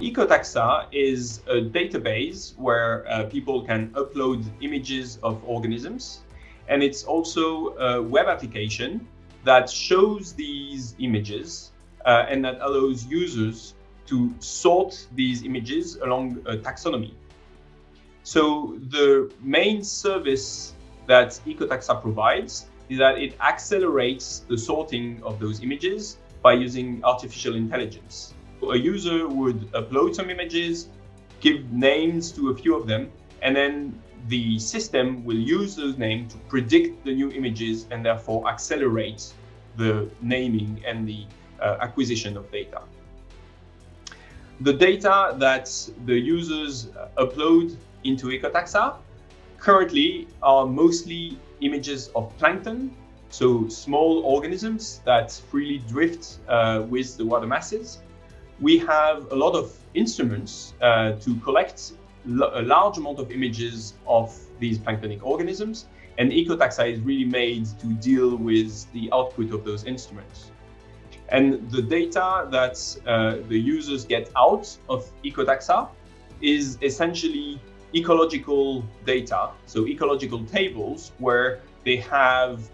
EcoTaxa is a database where people can upload images of organisms, and it's also a web application that shows these images and that allows users to sort these images along a taxonomy. So the main service that EcoTaxa provides is that it accelerates the sorting of those images by using artificial intelligence. A user would upload some images, give names to a few of them, and then the system will use those names to predict the new images and therefore accelerate the naming and the acquisition of data. The data that the users upload into EcoTaxa currently are mostly images of plankton, so small organisms that freely drift with the water masses. We have a lot of instruments to collect a large amount of images of these planktonic organisms, and EcoTaxa is really made to deal with the output of those instruments. And the data that the users get out of EcoTaxa is essentially ecological data, so ecological tables where they have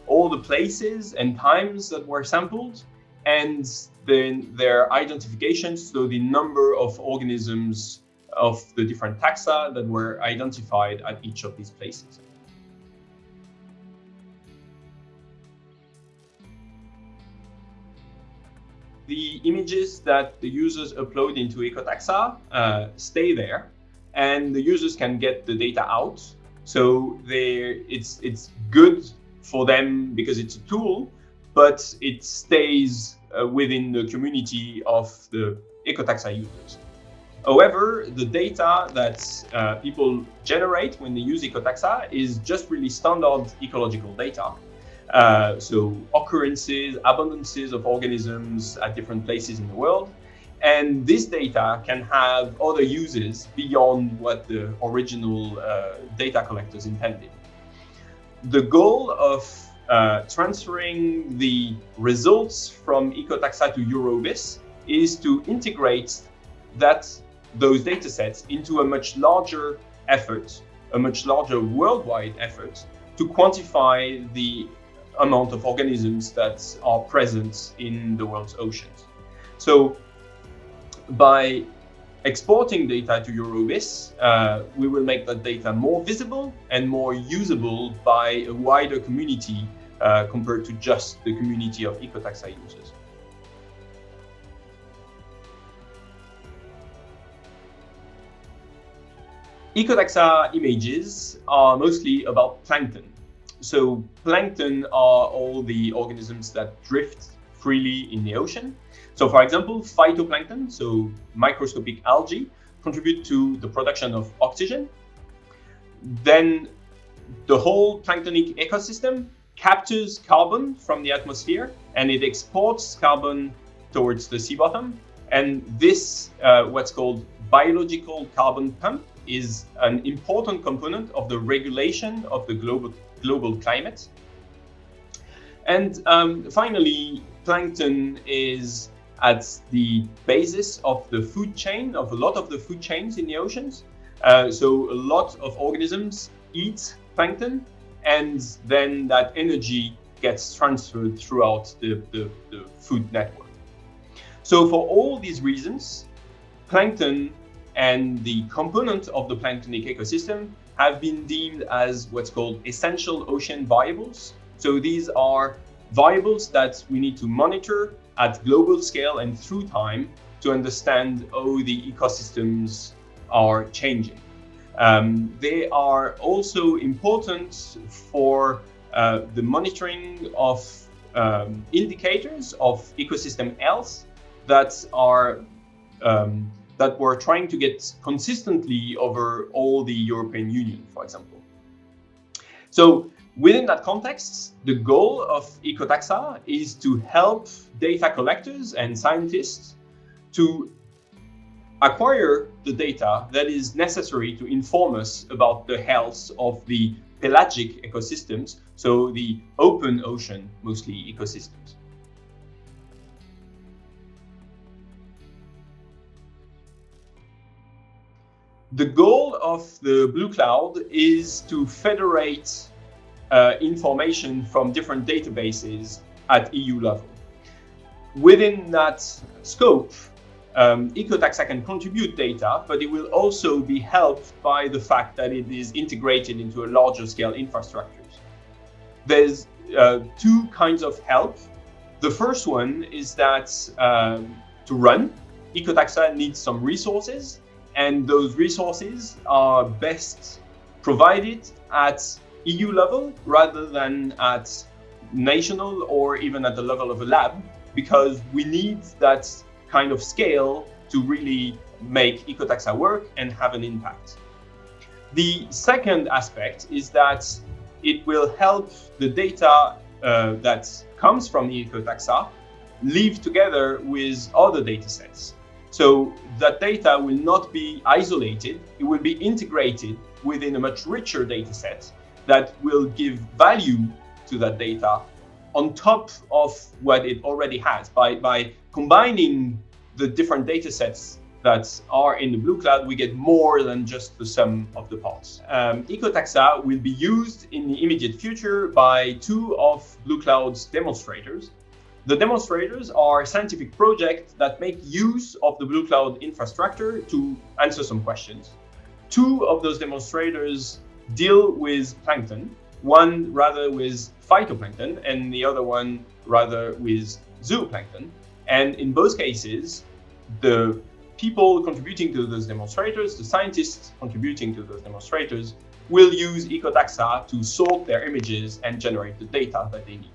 all the places and times that were sampled, and then their identifications, so the number of organisms of the different taxa that were identified at each of these places. The images that the users upload into EcoTaxa stay there, and the users can get the data out. So it's good for them because it's a tool, but it stays within the community of the EcoTaxa users. However, the data that people generate when they use EcoTaxa is just really standard ecological data. So occurrences, abundances of organisms at different places in the world. And this data can have other uses beyond what the original data collectors intended. The goal of transferring the results from EcoTaxa to EurOBIS is to integrate those data sets into a much larger effort, a much larger worldwide effort to quantify the amount of organisms that are present in the world's oceans. So by exporting data to EurOBIS, we will make that data more visible and more usable by a wider community compared to just the community of EcoTaxa users. EcoTaxa images are mostly about plankton. So plankton are all the organisms that drift freely in the ocean. So for example, phytoplankton, so microscopic algae, contribute to the production of oxygen. Then the whole planktonic ecosystem captures carbon from the atmosphere and it exports carbon towards the sea bottom. And this, what's called biological carbon pump, is an important component of the regulation of the global climate. And finally, plankton is at the basis of the food chain, of a lot of the food chains in the oceans. So a lot of organisms eat plankton, and then that energy gets transferred throughout the food network. So for all these reasons, plankton and the component of the planktonic ecosystem have been deemed as what's called essential ocean variables. So these are variables that we need to monitor at global scale and through time to understand how the ecosystems are changing. They are also important for the monitoring of indicators of ecosystem health that we're trying to get consistently over all the European Union, for example. So within that context, the goal of EcoTaxa is to help data collectors and scientists to acquire the data that is necessary to inform us about the health of the pelagic ecosystems, so the open ocean, mostly ecosystems. The goal of the Blue Cloud is to federate information from different databases at EU level. Within that scope, EcoTaxa can contribute data, but it will also be helped by the fact that it is integrated into a larger scale infrastructures. There's two kinds of help. The first one is that to run, EcoTaxa needs some resources, and those resources are best provided at EU level rather than at national or even at the level of a lab, because we need that kind of scale to really make EcoTaxa work and have an impact. The second aspect is that it will help the data that comes from EcoTaxa live together with other data sets. So that data will not be isolated, it will be integrated within a much richer data set that will give value to that data on top of what it already has. By combining the different data sets that are in the Blue Cloud, we get more than just the sum of the parts. EcoTaxa will be used in the immediate future by two of Blue Cloud's demonstrators. The demonstrators are scientific projects that make use of the Blue Cloud infrastructure to answer some questions. Two of those demonstrators deal with plankton, one rather with phytoplankton and the other one rather with zooplankton. And in both cases, the people contributing to those demonstrators, the scientists contributing to those demonstrators, will use EcoTaxa to sort their images and generate the data that they need.